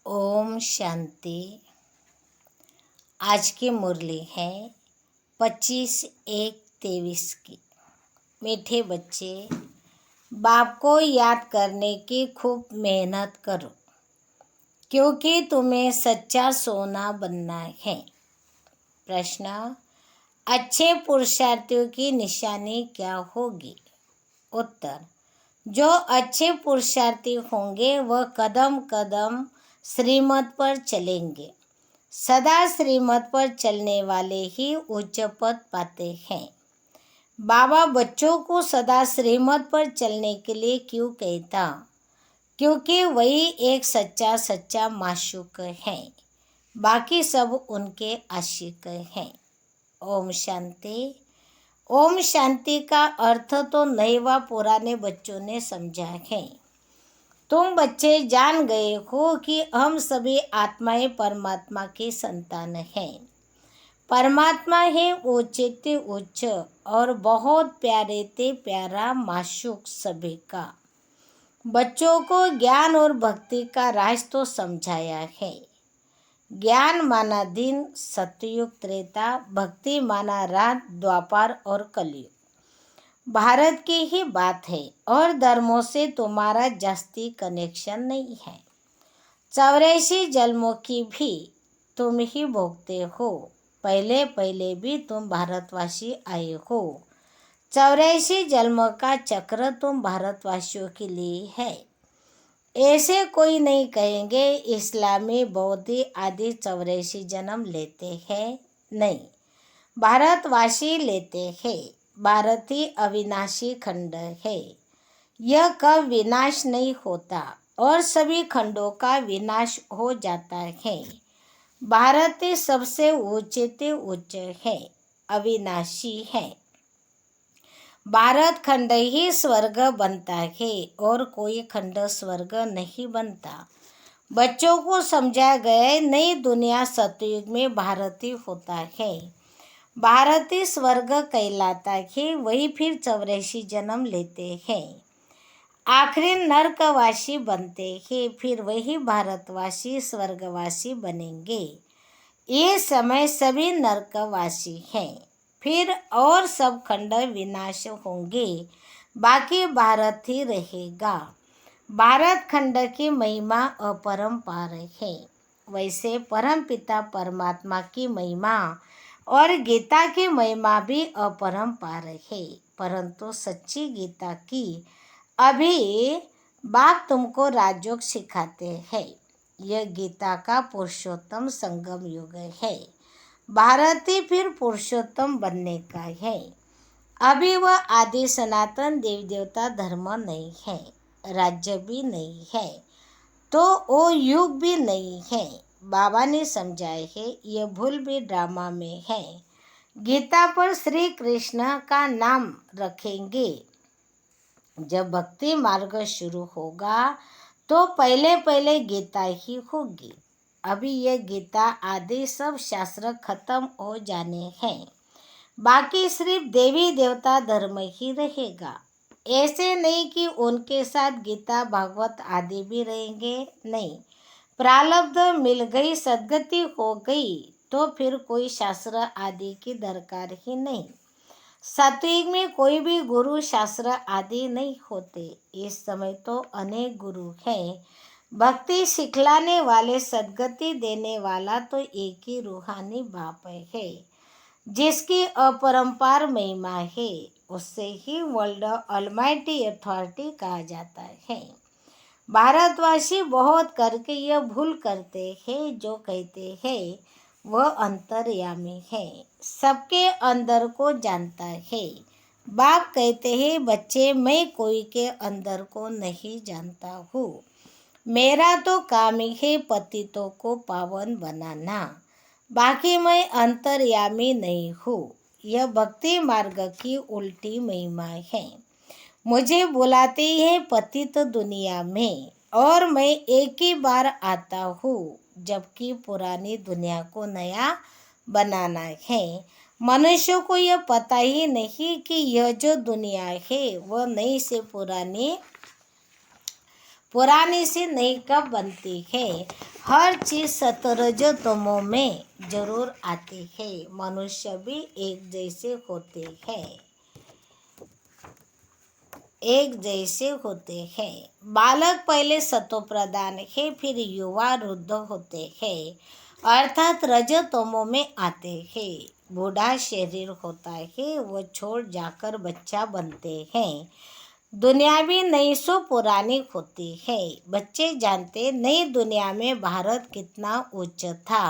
ओम शांति। आज की मुरली है 25/1/23 की। मीठे बच्चे, बाप को याद करने की खूब मेहनत करो, क्योंकि तुम्हें सच्चा सोना बनना है। प्रश्न: अच्छे पुरुषार्थियों की निशानी क्या होगी? उत्तर: जो अच्छे पुरुषार्थी होंगे वह कदम कदम श्रीमत पर चलेंगे। सदा श्रीमत पर चलने वाले ही उच्च पद पाते हैं। बाबा बच्चों को सदा श्रीमत पर चलने के लिए क्यों कहता? क्योंकि वही एक सच्चा माशूक है, बाकी सब उनके आशिक हैं। ओम शांति। ओम शांति का अर्थ तो नए व पुराने बच्चों ने समझा है। तुम बच्चे जान गए हो कि हम सभी आत्माएं परमात्मा की संतान हैं। परमात्मा है ऊंचे ते उच्च और बहुत प्यारे ते प्यारा माशूक सभी का। बच्चों को ज्ञान और भक्ति का राज तो समझाया है। ज्ञान माना दिन सतयुग त्रेता, भक्ति माना रात द्वापर और कलयुग। भारत की ही बात है और धर्मों से तुम्हारा जास्ती कनेक्शन नहीं है। 84 जन्मों की भी तुम ही भोगते हो। पहले पहले भी तुम भारतवासी आए हो। 84 जन्मों का चक्र तुम भारतवासियों के लिए है। ऐसे कोई नहीं कहेंगे इस्लामी बौद्ध आदि 84 जन्म लेते हैं। नहीं, भारतवासी लेते हैं। भारत ही अविनाशी खंड है। यह कब विनाश नहीं होता और सभी खंडों का विनाश हो जाता है। भारत ही सबसे ऊंचे ते उच्च है, अविनाशी है। भारत खंड ही स्वर्ग बनता है और कोई खंड स्वर्ग नहीं बनता। बच्चों को समझा गया नई दुनिया सतयुग में भारत ही होता है। भारत ही स्वर्ग कहलाता है, वही फिर 84 जन्म लेते हैं। आखिरी नरकवासी बनते हैं, फिर वही भारतवासी स्वर्गवासी बनेंगे। ये समय सभी नरकवासी हैं, फिर और सब खंड विनाश होंगे, बाकी भारत ही रहेगा। भारत खंड की महिमा अपरंपार है। वैसे परमपिता परमात्मा की महिमा और गीता की महिमा भी अपरंपार है, परंतु सच्ची गीता की अभी बाप तुमको राजयोग सिखाते हैं। यह गीता का पुरुषोत्तम संगम युग है। भारत ही फिर पुरुषोत्तम बनने का है। अभी वह आदि सनातन देवी देवता धर्म नहीं है, राज्य भी नहीं है, तो वो युग भी नहीं है। बाबा ने समझाए है, यह भूल भी ड्रामा में है। गीता पर श्री कृष्ण का नाम रखेंगे। जब भक्ति मार्ग शुरू होगा तो पहले पहले गीता ही होगी। अभी यह गीता आदि सब शास्त्र खत्म हो जाने हैं, बाकी सिर्फ देवी देवता धर्म ही रहेगा। ऐसे नहीं कि उनके साथ गीता भागवत आदि भी रहेंगे, नहीं। प्रारब्ध मिल गई, सद्गति हो गई तो फिर कोई शास्त्र आदि की दरकार ही नहीं। सतयुग में कोई भी गुरु शास्त्र आदि नहीं होते। इस समय तो अनेक गुरु हैं। भक्ति सिखलाने वाले, सद्गति देने वाला तो एक ही रूहानी बाप है, जिसकी अपरंपार महिमा है। उससे ही वर्ल्ड ऑलमाइटी अथॉरिटी कहा जाता है। भारतवासी बहुत करके यह भूल करते हैं, जो कहते हैं वह अंतर्यामी है, सबके अंदर को जानता है। बाप कहते हैं, बच्चे मैं कोई के अंदर को नहीं जानता हूँ। मेरा तो काम ही है पतितों को पावन बनाना, बाकी मैं अंतर्यामी नहीं हूँ। यह भक्ति मार्ग की उल्टी महिमा है। मुझे बुलाते हैं पतित दुनिया में और मैं एक ही बार आता हूँ, जबकि पुरानी दुनिया को नया बनाना है। मनुष्यों को यह पता ही नहीं कि यह जो दुनिया है वह नई से पुरानी से नई कब बनती है? हर चीज़ सतरज तमो में जरूर आती है। मनुष्य भी एक जैसे होते हैं, एक जैसे होते हैं। बालक पहले सतो प्रधान है, फिर युवा वृद्ध होते हैं, अर्थात रजतमो में आते हैं। बूढ़ा शरीर होता है, वो छोड़ जाकर बच्चा बनते हैं। दुनिया भी नई सो पुरानी होती है। बच्चे जानते नई दुनिया में भारत कितना उच्च था।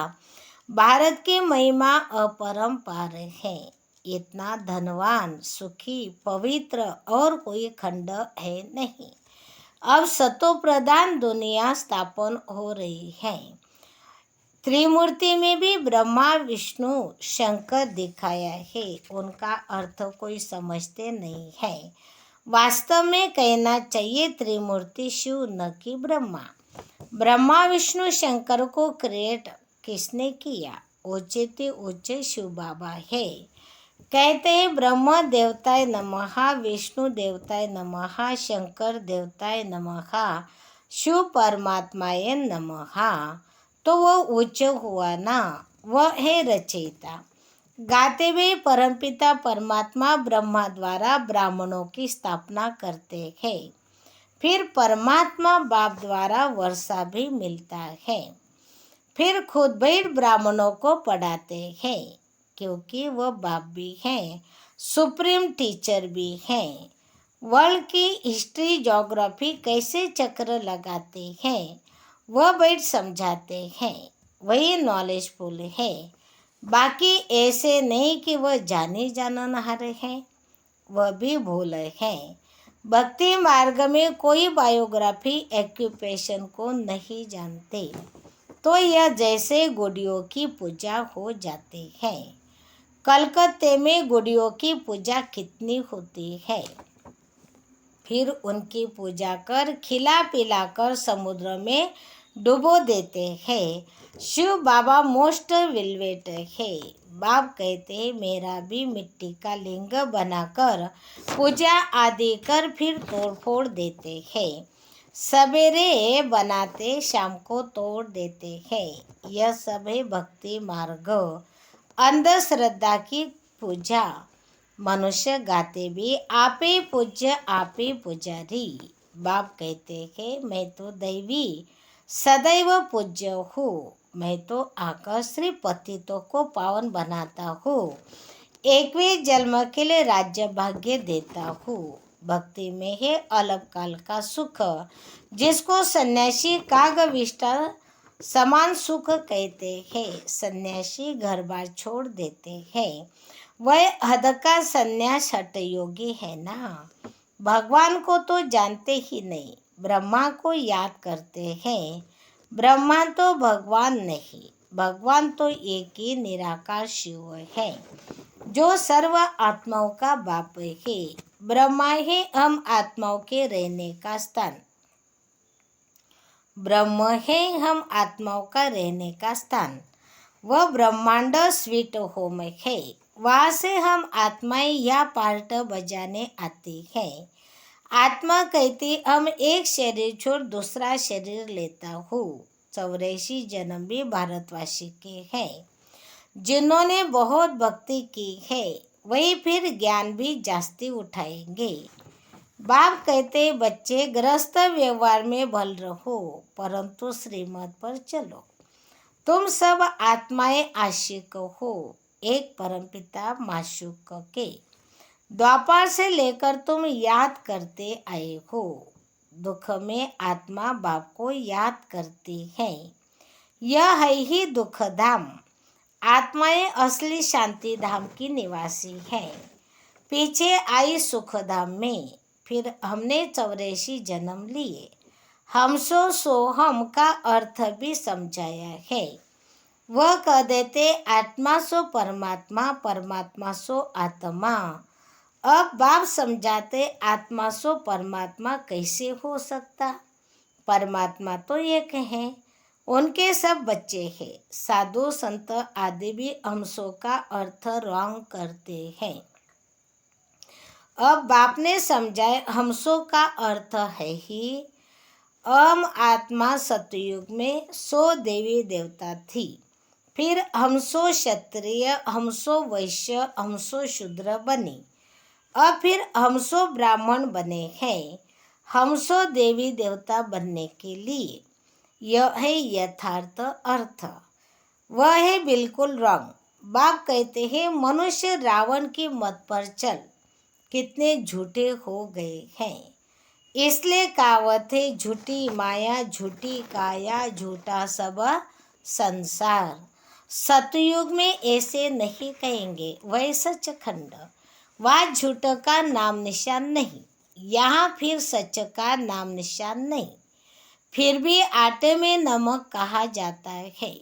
भारत की महिमा अपरंपार है। इतना धनवान, सुखी, पवित्र और कोई खंड है नहीं। अब सतो प्रधान दुनिया स्थापन हो रही है। त्रिमूर्ति में भी ब्रह्मा विष्णु शंकर दिखाया है। उनका अर्थ कोई समझते नहीं है। वास्तव में कहना चाहिए त्रिमूर्ति शिव, न कि ब्रह्मा। ब्रह्मा विष्णु शंकर को क्रिएट किसने किया? ऊंचे ते ऊंचे शिव बाबा है। कहते हैं ब्रह्म देवताय नमः, विष्णु देवताय नमः, शंकर देवताय नमः, शिव परमात्माय नमः। तो वो उच्च हुआ ना, वह है रचयिता। गाते हुए परमपिता परमात्मा ब्रह्मा द्वारा ब्राह्मणों की स्थापना करते हैं। फिर परमात्मा बाप द्वारा वर्षा भी मिलता है। फिर खुद भी ब्राह्मणों को पढ़ाते हैं, क्योंकि वह बाप भी हैं, सुप्रीम टीचर भी हैं। वर्ल्ड की हिस्ट्री ज्योग्राफी कैसे चक्र लगाते हैं, वह बैठ समझाते हैं। वही नॉलेजफुल है। बाकी ऐसे नहीं कि वह जाने जाननहार हैं, वह भी भूल है। भक्ति मार्ग में कोई बायोग्राफी एक्यूपेशन को नहीं जानते, तो यह जैसे गुड़ियों की पूजा हो जाती है। कलकत्ते में गुड़ियों की पूजा कितनी होती है। फिर उनकी पूजा कर खिला पिलाकर समुद्र में डुबो देते हैं। शिव बाबा मोस्ट वेलवेट है। बाप कहते हैं मेरा भी मिट्टी का लिंग बनाकर पूजा आदि कर फिर तोड़ फोड़ देते हैं। सवेरे बनाते शाम को तोड़ देते हैं। यह सब है भक्ति मार्ग, अंधश्रद्धा की पूजा। मनुष्य गाते भी आपे पूज्य आपे पुजारी। बाप कहते हैं मैं तो दैवी सदैव पूज्य हूँ। मैं तो आकर सिर्फ पतितों को पावन बनाता हूँ। 21वें जन्म के लिए राज्य भाग्य देता हूँ। भक्ति में है अल्पकाल का सुख, जिसको सन्यासी कागविष्टा समान सुख कहते हैं। सन्यासी घर बार छोड़ देते हैं, वह हद का सन्यास हठ योगी है ना। भगवान को तो जानते ही नहीं, ब्रह्मा को याद करते हैं। ब्रह्मा तो भगवान नहीं, भगवान तो एक ही निराकार शिव है, जो सर्व आत्माओं का बाप है। ब्रह्मा है हम आत्माओं के रहने का स्थान। ब्रह्म है हम आत्माओं का रहने का स्थान। वह ब्रह्मांड स्वीट होम है। वहाँ से हम आत्माएं या पार्ट बजाने आती हैं। आत्मा कहती हम एक शरीर छोड़ दूसरा शरीर लेता हूँ। 84 जन्म भी भारतवासी के हैं। जिन्होंने बहुत भक्ति की है, वही फिर ज्ञान भी जास्ती उठाएंगे। बाप कहते बच्चे गृहस्थ व्यवहार में भल रहो, परंतु श्रीमत पर चलो। तुम सब आत्माएं आशिक हो एक परमपिता माशूक के। द्वापर से लेकर तुम याद करते आए हो। दुख में आत्मा बाप को याद करती है। यह है ही दुख धाम। आत्माएं असली शांति धाम की निवासी है। पीछे आई सुख धाम में। फिर हमने 84 जन्म लिए। हम सो हम का अर्थ भी समझाया है। वह कह देते आत्मा सो परमात्मा, परमात्मा सो आत्मा। अब बाप समझाते आत्मा सो परमात्मा कैसे हो सकता। परमात्मा तो एक है, उनके सब बच्चे हैं। साधु संत आदि भी हमसो का अर्थ रॉन्ग करते हैं। अब बाप ने समझाए हमसो का अर्थ है ही अहम आत्मा सतयुग में 100 देवी देवता थी। फिर हम 100 क्षत्रिय, हम 100 वैश्य, हम 100 शूद्र बनी। अब फिर हम 100 ब्राह्मण बने हैं, हम 100 देवी देवता बनने के लिए। यह है यथार्थ अर्थ। वह है बिल्कुल रॉन्ग। बाप कहते हैं मनुष्य रावण की मत पर चल, कितने झूठे हो गए हैं। इसलिए कहावत है, झूठी माया झूठी काया झूठा सब संसार। सतयुग में ऐसे नहीं कहेंगे, वह सचखंड। वहाँ झूठ का नाम निशान नहीं, यहाँ फिर सच का नाम निशान नहीं। फिर भी आटे में नमक कहा जाता है।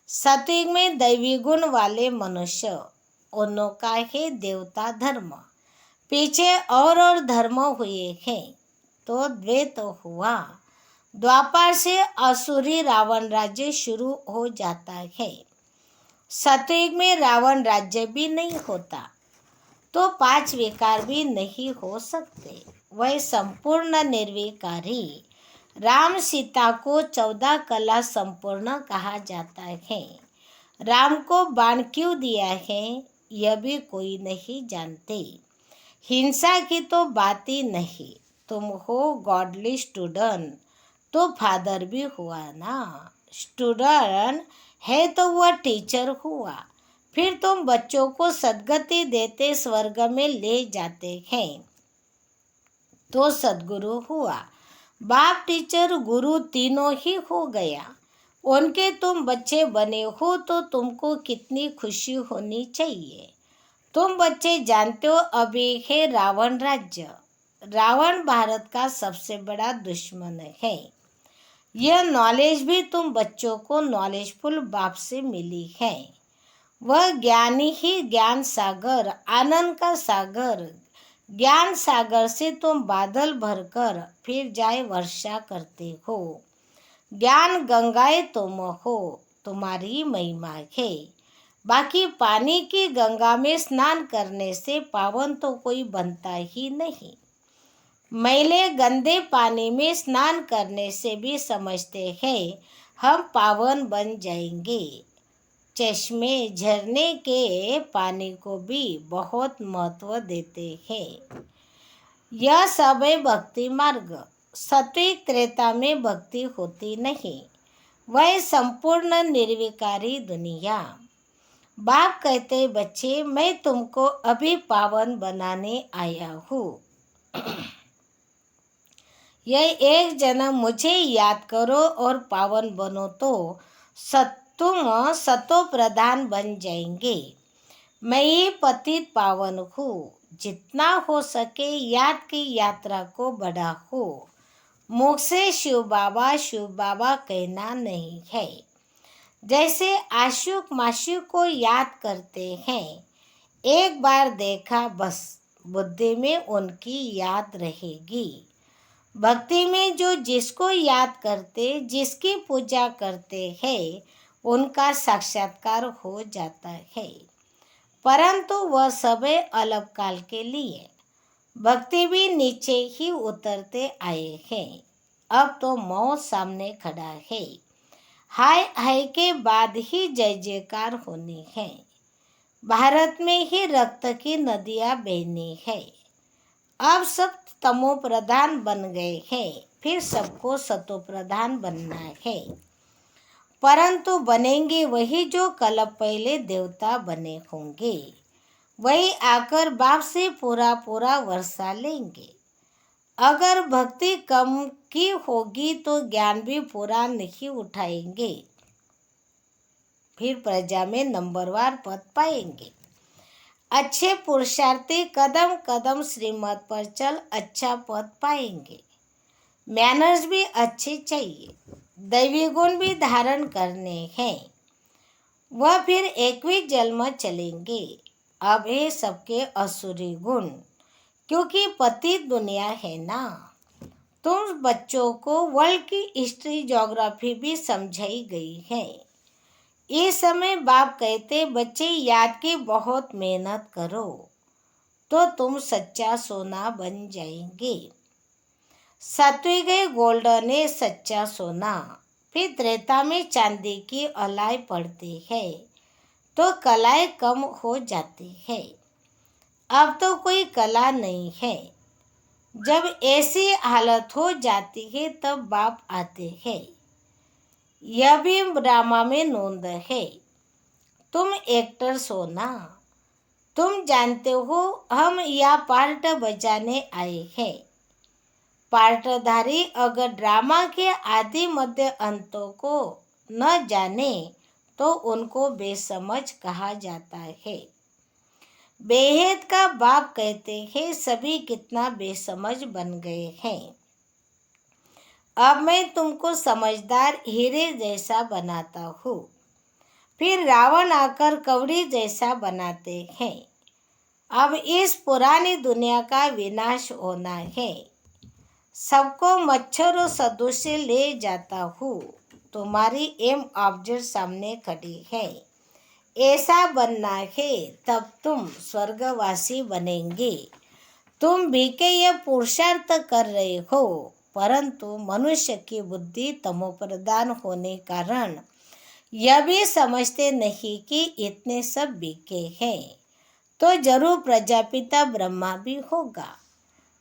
सतयुग में दैवी गुण वाले मनुष्य, उन्हों का है देवता धर्म। पीछे और धर्म हुए हैं तो द्वैत हुआ। द्वापर से असुरी रावण राज्य शुरू हो जाता है। सतयुग में रावण राज्य भी नहीं होता तो 5 विकार भी नहीं हो सकते। वह संपूर्ण निर्विकारी। राम सीता को 14 कला संपूर्ण कहा जाता है। राम को बाण क्यों दिया है यह भी कोई नहीं जानते। हिंसा की तो बात ही नहीं। तुम हो गॉडली स्टूडेंट तो फादर भी हुआ ना। स्टूडेंट है तो वह टीचर हुआ। फिर तुम बच्चों को सद्गति देते स्वर्ग में ले जाते हैं तो सद्गुरु हुआ। बाप टीचर गुरु तीनों ही हो गया। उनके तुम बच्चे बने हो तो तुमको कितनी खुशी होनी चाहिए। तुम बच्चे जानते हो अभी है रावण राज्य। रावण भारत का सबसे बड़ा दुश्मन है। यह नॉलेज भी तुम बच्चों को नॉलेजफुल बाप से मिली है। वह ज्ञानी ही ज्ञान सागर, आनंद का सागर। ज्ञान सागर से तुम बादल भरकर फिर जाए वर्षा करते हो। ज्ञान गंगाएं तुम हो, तुम्हारी महिमा है। बाकी पानी की गंगा में स्नान करने से पावन तो कोई बनता ही नहीं। मैले गंदे पानी में स्नान करने से भी समझते हैं हम पावन बन जाएंगे। चश्मे झरने के पानी को भी बहुत महत्व देते हैं। यह सब है भक्ति मार्ग। सत्विक त्रेता में भक्ति होती नहीं, वह संपूर्ण निर्विकारी दुनिया। बाप कहते बच्चे मैं तुमको अभी पावन बनाने आया हूँ। यह एक जन्म मुझे याद करो और पावन बनो तो तुम सतो प्रधान बन जाएंगे। मैं ही पतित पावन हूँ। जितना हो सके याद की यात्रा को बढ़ाओ। मुख से शिव बाबा कहना नहीं है। जैसे आशुक माशुक को याद करते हैं, एक बार देखा बस बुद्धि में उनकी याद रहेगी। भक्ति में जो जिसको याद करते, जिसकी पूजा करते हैं, उनका साक्षात्कार हो जाता है। परंतु वह सब अलग काल के लिए। भक्ति भी नीचे ही उतरते आए हैं। अब तो मौत सामने खड़ा है। हाय हाय के बाद ही जय जयकार होनी है। भारत में ही रक्त की नदियाँ बहनी है। अब सब तमो प्रधान बन गए हैं, फिर सबको सतो प्रधान बनना है। परंतु बनेंगे वही जो कल पहले देवता बने होंगे। वही आकर बाप से पूरा पूरा वर्षा लेंगे। अगर भक्ति कम की होगी तो ज्ञान भी पूरा नहीं उठाएंगे। फिर प्रजा में नंबरवार पद पाएंगे। अच्छे पुरुषार्थी कदम कदम श्रीमत पर चल अच्छा पद पाएंगे। मैनर्स भी अच्छे चाहिए, दैवी गुण भी धारण करने हैं। वह फिर 21 जन्म चलेंगे। अब है सबके असुरी गुण, क्योंकि पतित दुनिया है ना। तुम बच्चों को वर्ल्ड की हिस्ट्री ज्योग्राफी भी समझाई गई है। इस समय बाप कहते बच्चे याद की बहुत मेहनत करो तो तुम सच्चा सोना बन जाएंगे। सात्विक है गोल्डन है सच्चा सोना। फिर त्रेता में चांदी की अलाई पड़ती है तो कलाएं कम हो जाती है। अब तो कोई कला नहीं है। जब ऐसी हालत हो जाती है तब बाप आते हैं। यह भी ड्रामा में नोंद है। तुम एक्टर सोना, तुम जानते हो हम यह पार्ट बजाने आए हैं। पार्टधारी अगर ड्रामा के आदि मध्य अंतों को न जाने तो उनको बेसमझ कहा जाता है। बेहद का बाप कहते हैं सभी कितना बेसमझ बन गए हैं। अब मैं तुमको समझदार हीरे जैसा बनाता हूँ। फिर रावण आकर कवड़ी जैसा बनाते हैं। अब इस पुरानी दुनिया का विनाश होना है। सबको मच्छरों सदृश ले जाता हूँ। तुम्हारी एम ऑब्जेक्ट सामने खड़ी है। ऐसा बनना है तब तुम स्वर्गवासी बनेंगे। तुम भी के यह पुरुषार्थ कर रहे हो, परंतु मनुष्य की बुद्धि तमोप्रधान होने कारण यह भी समझते नहीं कि इतने सब बीके हैं तो जरूर प्रजापिता ब्रह्मा भी होगा।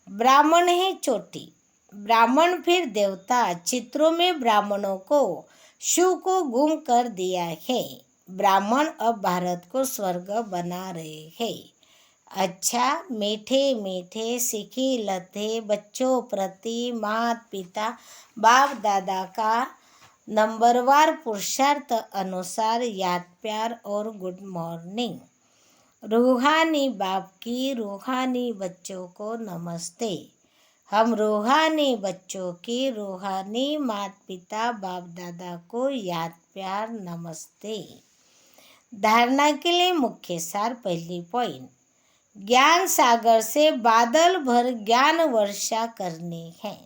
ब्राह्मण है चोटी, ब्राह्मण फिर देवता। चित्रों में ब्राह्मणों को शिव को गुम कर दिया है। ब्राह्मण अब भारत को स्वर्ग बना रहे हैं। अच्छा, मीठे मीठे सिखी लते बच्चों प्रति माता पिता बाप दादा का नंबरवार पुरुषार्थ अनुसार याद प्यार और गुड मॉर्निंग। रूहानी बाप की रूहानी बच्चों को नमस्ते। हम रूहानी बच्चों की रूहानी माता पिता बाप दादा को याद प्यार नमस्ते। धारणा के लिए मुख्य सार। पहली पॉइंट, ज्ञान सागर से बादल भर ज्ञान वर्षा करनी है।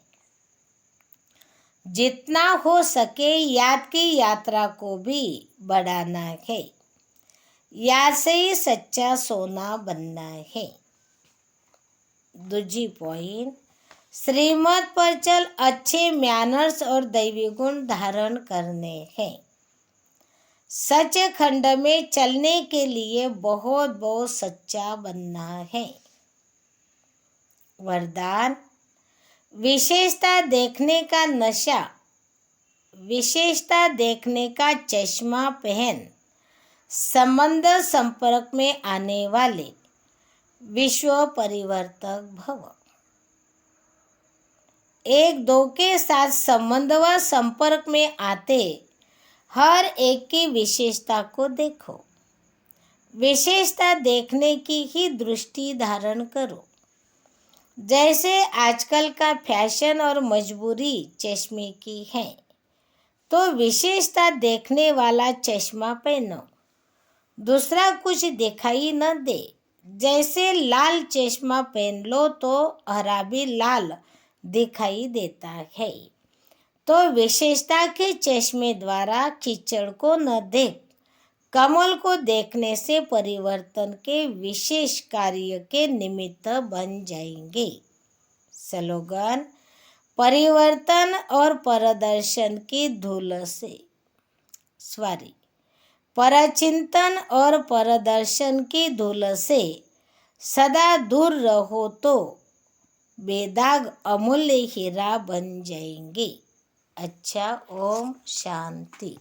जितना हो सके याद की यात्रा को भी बढ़ाना है। याद से ही सच्चा सोना बनना है। दूसरी पॉइंट, श्रीमत पर चल अच्छे मैनर्स और दैवी गुण धारण करने हैं। सच खंड में चलने के लिए बहुत बहुत सच्चा बनना है। वरदान, विशेषता देखने का नशा, विशेषता देखने का चश्मा पहन संबंध संपर्क में आने वाले विश्व परिवर्तक भव। एक दो के साथ संबंध व संपर्क में आते हर एक की विशेषता को देखो। विशेषता देखने की ही दृष्टि धारण करो। जैसे आजकल का फैशन और मजबूरी चश्मे की है तो विशेषता देखने वाला चश्मा पहनो, दूसरा कुछ दिखाई न दे। जैसे लाल चश्मा पहन लो तो हरा भी लाल दिखाई देता है। तो विशेषता के चश्मे द्वारा कीचड़ को न देख कमल को देखने से परिवर्तन के विशेष कार्य के निमित्त बन जाएंगे। स्लोगन, परिवर्तन और परदर्शन की धूल से परचिंतन और परदर्शन की धूल से सदा दूर रहो तो बेदाग अमूल्य हीरा बन जाएंगे। अच्छा, ओम शांति।